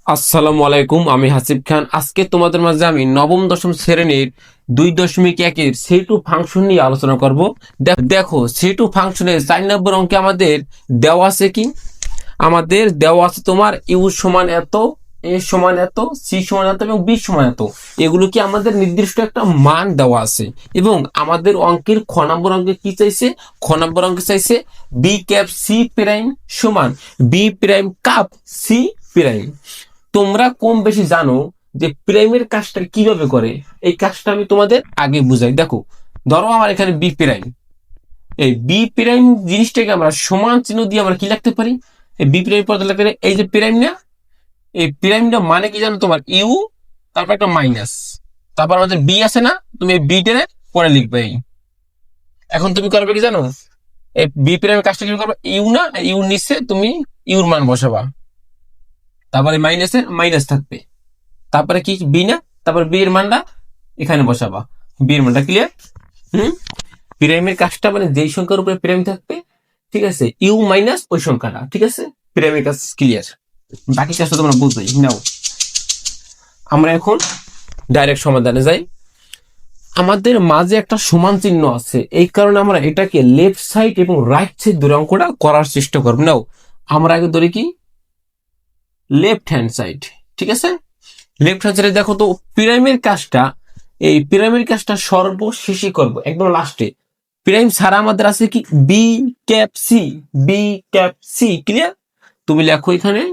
আসসালামু আলাইকুম, আমি হাসিব খান। আজকে তোমাদের মাঝে আমি নবম দশম শ্রেণীর 2.1-এর সি2 ফাংশন নিয়ে আলোচনা করব। দেখো সি2 ফাংশনের 4 নম্বর অঙ্কে আমাদের দেওয়া আছে কি, আমাদের দেওয়া আছে তোমার ইউ সমান এত, এ সমান এত, সি সমান এত এবং বি সমান এত। এগুলো কি আমাদের নির্দিষ্ট একটা মান দেওয়া আছে এবং আমাদের অঙ্কের খ নম্বর অঙ্কে কি চাইছে, খ নম্বর অঙ্কে চাইছে বি ক্যাপ সি প্রাইম সমান B prime cap C prime. তোমরা কম বেশি জানো যে প্রাইমের কাজটা কিভাবে করে। এই কাজটা আমি তোমাদের আগে বুঝাই। দেখো, ধরো আমার এখানে বি প্রাইম, এই বি প্রাইম জিনিসটাকে আমরা সমান চিহ্ন দিয়ে আমরা কি লিখতে পারি, এই বি প্রাইম পদ লিখতে পারি এই যে প্রাইম না, এই প্রাইমটা মানে কি জানো তোমার ইউ, তারপর একটা মাইনাস, তারপর আমাদের বি আছে না, তুমি এই বি টেনে পরে লিখবে। এই এখন তুমি করবে কি জানো, এই বি প্রাইমের কাজটা কি করবে, ইউ না, ইউ নিচে তুমি ইউর মান বসাবা, তারপরে মাইনাসে মাইনাস থাকবে, তারপরে কি বি না, তারপর বি এর মানটা এখানে বসাবা, বি এর মানটা ক্লিয়ার। হুম, প্রাইমের কাজটা মানে যেই সংখ্যার উপরে প্রাইম থাকবে, ঠিক আছে, ইউ মাইনাস ওই সংখ্যাটা, ঠিক আছে, প্রাইমের কাজ ক্লিয়ার। বাকি কাজটা তোমরা বুঝবেই নাও। আমরা এখন ডাইরেক্ট সমাধানে যাই। আমাদের মাঝে একটা সমান চিহ্ন আছে, এই কারণে আমরা এটাকে লেফট সাইড এবং রাইট সাইড দুটো অঙ্কটা করার চেষ্টা করব। নাও আমরা আগে ধরি কি লেফট হ্যান্ড সাইড, ঠিক আছে। লেফট হ্যান্ড সাইডে দেখো তো প্রাইমের কাজটা, এই প্রাইমের কাজটা সর্বশেষে করব, একদম লাস্টে। প্রাইম ছাড়া আমাদের আছে কি B cap C, B cap C clear. তুমি লেখো এখানে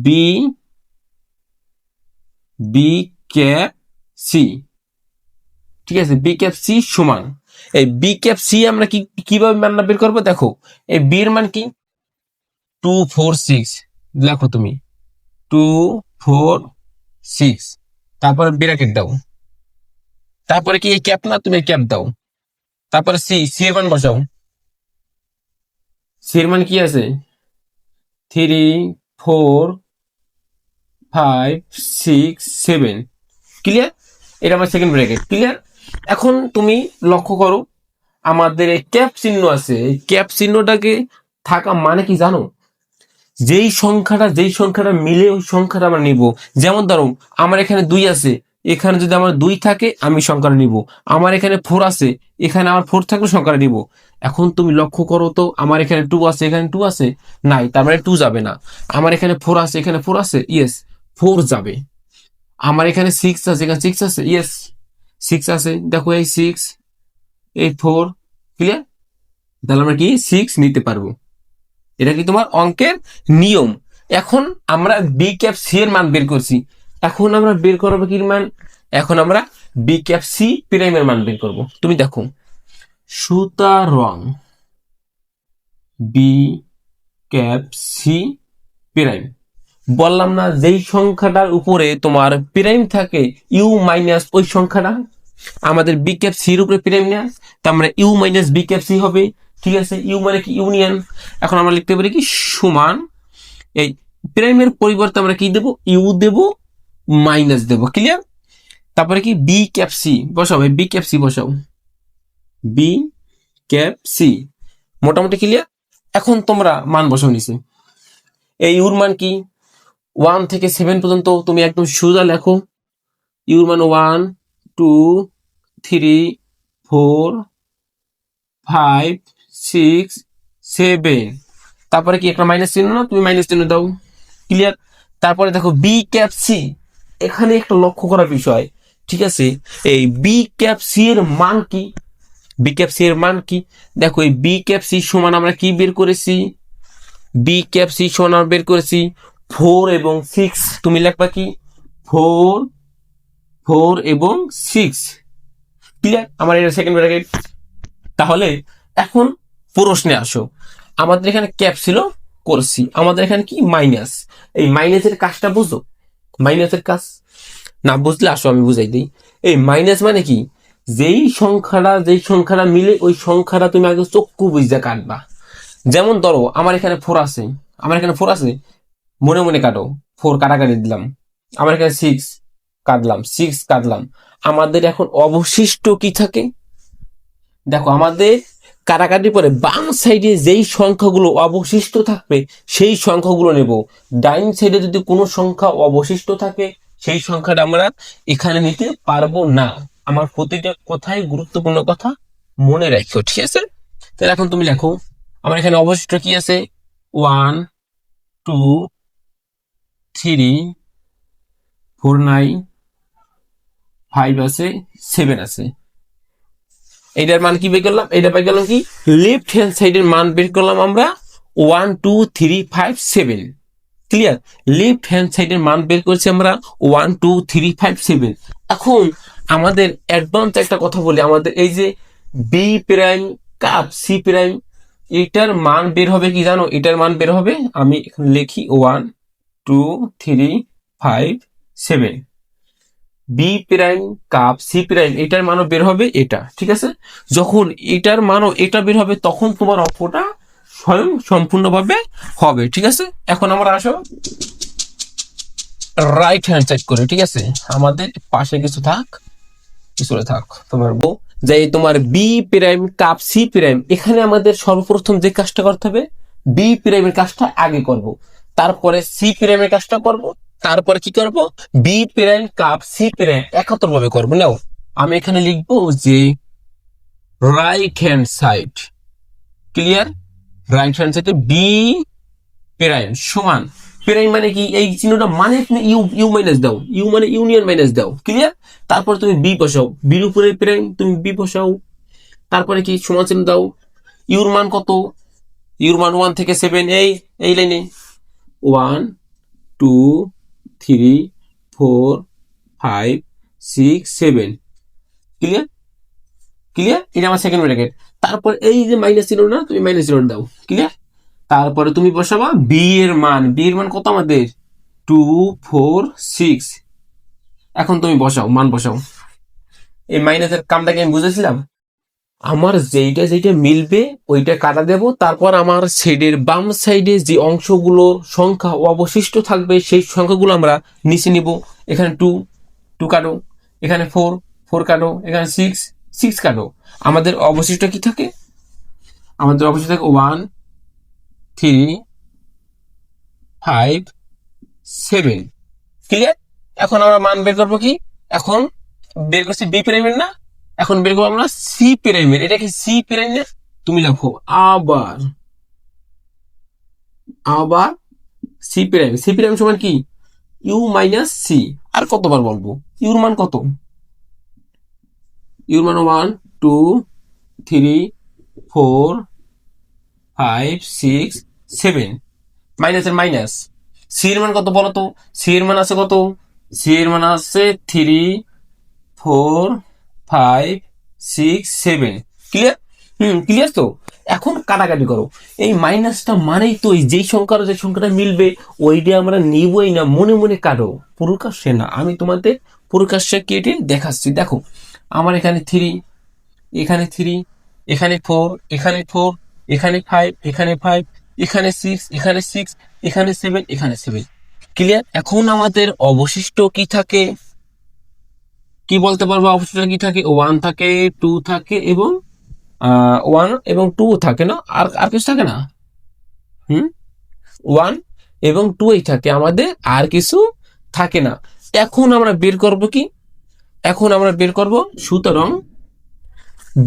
বি, বি ক্যাপ সি, ঠিক আছে, বি ক্যাপ সি সমান এই বি ক্যাপ সি আমরা কি কিভাবে মান বের করবো। দেখো এই বি এর মান কি 246, লেখো তুমি 246, তারপরে ব্র্যাকেট দাও, তারপরে কি এই ক্যাপ না, তুমি ক্যাপ দাও, তারপরে সি, সি এর মান বসাও। সি এর মান কি আছে 3, 4, 5, 6, 7 ক্লিয়ার। এটা আমার সেকেন্ড ব্র্যাকেট ক্লিয়ার। এখন তুমি লক্ষ্য করো আমাদের এই ক্যাপ চিহ্ন আছে, এই ক্যাপ চিহ্নটাকে থাকা মানে কি জানো, যেই সংখ্যাটা মিলে ওই সংখ্যাটা আমরা নিব। যেমন ধরো আমার এখানে 2 আছে, এখানে যদি আমার 2 থাকে আমি সংখ্যাটা নিব। আমার এখানে 4 আছে, এখানে আমার 4 থাকলে সংখ্যাটা নিব। এখন তুমি লক্ষ্য করো তো আমার এখানে 2 আছে, এখানে 2 আছে, নাই, তার মানে 2 যাবে না। আমার এখানে 4 আছে, এখানে 4 আছে, ইয়েস 4 যাবে। আমার এখানে 6 আছে, এখানে 6 আছে, ইয়েস 6 আছে। দেখো এই 6, এই 4 ক্লিয়ার, তাহলে আমরা কি 6 নিতে পারবো। এটা কি তোমার অঙ্কের নিয়ম। এখন আমরা বি ক্যাপ সি এর মান বের করছি, এখন আমরা বের করবো কি মান, এখন আমরা বি ক্যাপ সি প্রাইমের মান বের করব। তুমি দেখো সুতরাং বি ক্যাপ সি প্রাইম, বললাম না যেই সংখ্যাটার উপরে তোমার প্রাইম থাকে ইউ মাইনাস ওই সংখ্যাটা, আমাদের বি ক্যাপ সির উপরে প্রাইম নেয়, তার মানে U minus B cap C হবে, ঠিক আছে। ইউ মানে কি ইউনিয়ন, এখন আমরা লিখতে পারি কি সমান এই প্রাইমের পরিবর্তে আমরা কি দেব, ইউ দেব মাইনাস দেব ক্লিয়ার। তারপরে কি বি ক্যাপ সি বসাও, বি ক্যাপ সি বসাও, বি ক্যাপ সি মোটামুটি ক্লিয়ার। এখন তোমরা মান বসাও নিচে, এই ইউর মান কি 1 থেকে 7 পর্যন্ত তুমি একদম সোজা লেখো। ইউর মান 1, 2, 3, 4, 5, 6, 7, তারপরে কি একটা মাইনাস চিহ্ন না, তুমি মাইনাস চিহ্ন দাও ক্লিয়ার। তারপরে দেখো বি ক্যাপ সি, এখানে একটা লক্ষ্য করার বিষয়, ঠিক আছে। এই বি ক্যাপ সি এর মান কি, বি ক্যাপ সি এর মান কি, দেখো এই বি ক্যাপ সি সমান আমরা কি বের করেছি, বি ক্যাপ সি সমান আমরা বের করেছি 4 এবং 6, তুমি লিখবা কি 4, 4 এবং 6 ক্লিয়ার। আমার এটা সেকেন্ড ব্র্যাকেট। তাহলে এখন প্রশ্নে আসো, আমাদের এখানে ক্যাপ ছিল করছি, আমাদের এখানে কি মাইনাস, এই মাইনাসের কাজটা বুঝো, মাইনাসের কাজ না বুঝলে আসো আমি বুঝাই দিই। এই মাইনাস মানে কি, যেই সংখ্যাটা মিলে ওই সংখ্যাটা তুমি আগে চক্ষু বুঝতে কাটবা। যেমন ধরো আমার এখানে 4 আছে, আমার এখানে 4 আছে, মনে মনে কাটো, 4 কাটাকাটি দিলাম। আমার এখানে 6 কাটলাম, 6 কাটলাম। আমাদের এখন অবশিষ্ট কি থাকে, দেখো আমাদের কাটাকাটি পরে বাম সাইডে যেই সংখ্যাগুলো অবশিষ্ট থাকবে সেই সংখ্যাগুলো নেব। ডাইন সাইডে যদি কোনো সংখ্যা অবশিষ্ট থাকে সেই সংখ্যাটা আমরা এখানে নিতে পারবো না। আমার প্রতিটা কথাই গুরুত্বপূর্ণ কথা মনে রাখো, ঠিক আছে? তাহলে এখন তুমি লেখো আমার এখানে অবশিষ্ট কি আছে, 1 2 3 4 9 5 আছে, 7 আছে। এটার মান কি বের করলাম, এটা বের করলাম কি লেফট হ্যান্ড সাইডের মান বের করলাম আমরা 1 2 3 5 7। ক্লিয়ার? লেফট হ্যান্ড সাইডের মান বের করছি আমরা 1 2 3 5 7। এখন আমাদের অ্যাডভান্স একটা কথা বলি, আমাদের এই যে B prime cap C prime এটার মান বের হবে কি জানো? এটার মান বের হবে, আমি এখানে লিখি 1 2 3 5 7। B prime cap C prime এটার মানও বের হবে এটা, ঠিক আছে? যখন এটার মানও এটা বের হবে তখন তোমার অঙ্কটা স্বয়ং সম্পূর্ণভাবে হবে, ঠিক আছে? এখন আমরা আসো রাইট হ্যান্ড সাইড করে, ঠিক আছে? আমাদের পাশে কিছু থাক, কিছু থাক তোমার যে তোমার B prime cap C prime, এখানে আমাদের সর্বপ্রথম যে কাজটা করতে হবে বি প্রাইমের কাজটা আগে করব, তারপরে সি প্রাইমের কাজটা করব, তারপরে কি করব B prime cap C prime একাত্তর ভাবে করবো। নাও আমি এখানে লিখবো যে right hand side, clear? Right hand সাইডে বি প্রাইম সমান, প্রাইম মানে কি এই চিহ্নটা মানে ইউ ইউ মাইনাস দাও, ইউ মানে ইউনিয়ন মাইনাস দাও, ক্লিয়ার? তারপর তুমি বি বসাও, বির উপরে প্রাইম তুমি বি বসাও, তারপরে কি সমান চিহ্ন দাও। ইউর মান কত? ইউর মান 1 থেকে 7, এই লাইনে 1 2 3 4 5 6 7। ক্লিয়ার? ক্লিয়ার? এটা আমার সেকেন্ড ব্র্যাকেট। তারপর এই যে মাইনাস চিহ্ন না, তুমি মাইনাস চিহ্ন দাও, ক্লিয়ার? তারপরে তুমি বসাবা বি এর মান, বি এর মান কত আমাদের 2 4 6। এখন তুমি বসাও, মান বসাও। এই মাইনাসের কামটাকে আমি বুঝেছিলাম, আমার যেইটা যেইটা মিলবে ওইটা কাটা দেব, তারপর আমার সাইডের বাম সাইডে যে অংশগুলো সংখ্যা অবশিষ্ট থাকবে সেই সংখ্যাগুলো আমরা নিচে নিব। এখানে 2 2 কাটো, এখানে 4 4 কাটো, এখানে 6 6 কাটো। আমাদের অবশিষ্ট কি থাকে? আমাদের অবশিষ্ট থাকে 1 3 5 7। ক্লিয়ার? এখন আমরা মান বের করবো কি? এখন বের করছি বি প্রাইমের না, এখন বের করবো আমরা সি প্রাইমের। এটা কি সি প্রাইমের? তুমি লেখো আবার আবার সি প্রাইম। সি প্রাইম সমান কি ইউ মাইনাস সি। আর কতবার বলবো? ইউর মান কত? ইউর মান 1 2 3 4 5 6 7। মাইনাসের মাইনাস। সি এর মান কত বলো তো? সি এর মান আছে কত? সি এর মান আছে 3 4 5 6 7। ক্লিয়ার? ক্লিয়ার তো? এখন কাটাকাটি করো। এই মাইনাসটা মানেই তো যেই সংখ্যার যে সংখ্যাটা মিলবে ওইটা আমরা নিবই না, মনে মনে কাটো, প্রকাশ্যে না। আমি তোমাদের প্রকাশ্যে কেটে দেখাচ্ছি। দেখো আমার এখানে 3, এখানে 3, এখানে 4, এখানে 4, এখানে 5, এখানে 5, এখানে 6, এখানে 6, এখানে 7, এখানে 7। ক্লিয়ার? এখন আমাদের অবশিষ্ট কি থাকে? কি বলতে পারবো অবশিষ্ট কি থাকে? 1 থাকে, 2 থাকে এবং 1 এবং 2 থাকে না, আর আর কিছু থাকে না। 1 এবং 2 এই থাকে, আমাদের আর কিছু থাকে না। এখন আমরা বের করব কি? এখন আমরা বের করব সুতরাং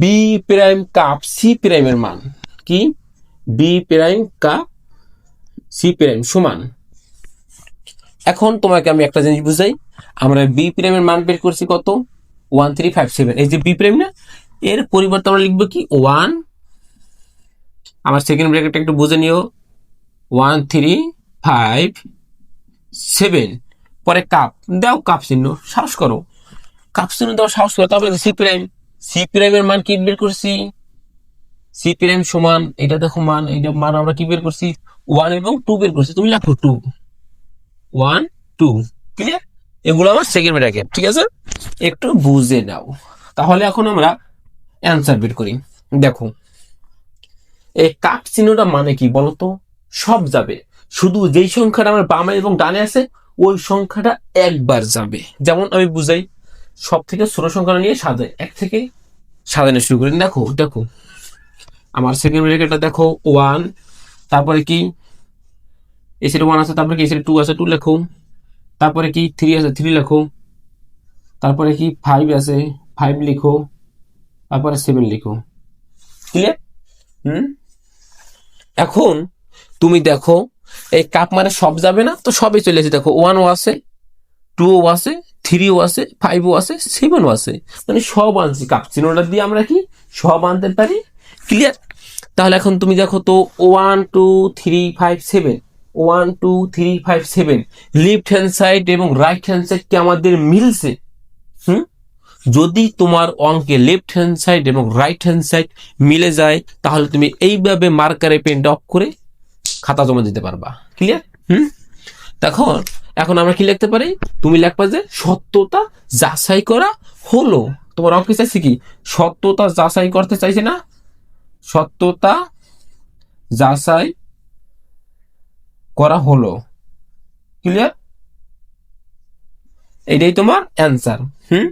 বি প্রাইম কাপ সি প্রাইমের মান কি? B prime cap C prime সমান, এখন তোমাকে আমি একটা জিনিস বুঝাই। আমরা বি প্রাইমের মান বের করছি কত? 1 3 5 7। এই যে বি প্রাইম না, এর পরিবর্তে আমরা লিখবো কি 1, আমার সেকেন্ড ব্র্যাকেটটা একটু বুঝে নিও, 1 3 5 7। পরে কাপ দাও, কাপ চিহ্ন, সাহস করো, কাপ চিহ্ন দাও, সাহস করো। তারপরে সি প্রাইম, সি প্রাইমের মান কি বের করছি? সি প্রাইম সমান, এটা দেখো মান, এটা মান আমরা কি বের করছি? 1 এবং 2 বের করছি। তুমি লেখো 2 1 2। ক্লিয়ার? এগুলো আমার সেকেন্ড ব্র্যাকেট, ঠিক আছে? একটু বুঝে নাও। তাহলে এখন আমরা অ্যান্সার বের করি। দেখো এই কাপ চিহ্নটা মানে কি বলতো? সব যাবে, শুধু যেই সংখ্যাটা আমার বামে এবং ডানে আছে ওই সংখ্যাটা একবার যাবে। যেমন আমি বুঝাই, সব থেকে ছোট সংখ্যাটা নিয়ে সাজাই, এক থেকে সাজানো শুরু করি। দেখো দেখো আমার সেকেন্ড ব্র্যাকেটটা দেখো 1, তারপরে কি এই সাইডে 1 আছে, তারপরে কি এই সাইডে 2 আছে 2 লেখো, তারপরে কি 3 আছে 3 লেখো, তারপরে কি 5 আছে 5 লিখো, তারপরে 7 লিখো। ক্লিয়ার? হুম। এখন তুমি দেখো এই কাপ মানে সব যাবে না, তো সবই চলে এসে দেখো 1ও আছে 2ও আছে 3ও আছে 5ও আছে 7ও আছে, মানে সব আনছি। কাপ চিহ্নটা দিয়ে আমরা কি সব আনতে পারি। ক্লিয়ার? তাহলে এখন তুমি দেখো তো 1 2 3 5 7, 1 2 3 5 7 লেফট হ্যান্ড সাইড এবং রাইট হ্যান্ড সাইড কি আমাদের মিলছে? হুম। যদি তোমার অঙ্কে লেফট হ্যান্ড সাইড এবং রাইট হ্যান্ড সাইড মিলে যায়, তাহলে তুমি এইভাবে মার্কারে পেনটা অফ করে খাতা জমা দিতে পারবা। ক্লিয়ার? হুম। দেখো এখন আমরা কি লিখতে পারি, তুমি লিখবা যে সত্যতা যাচাই করা হলো। তোমার অঙ্কে চাইছে কি সত্যতা যাচাই করতে চাইছে না, সত্যতা যাচাই করা হলো। ক্লিয়ার? এটাই তোমার অ্যান্সার। হুম।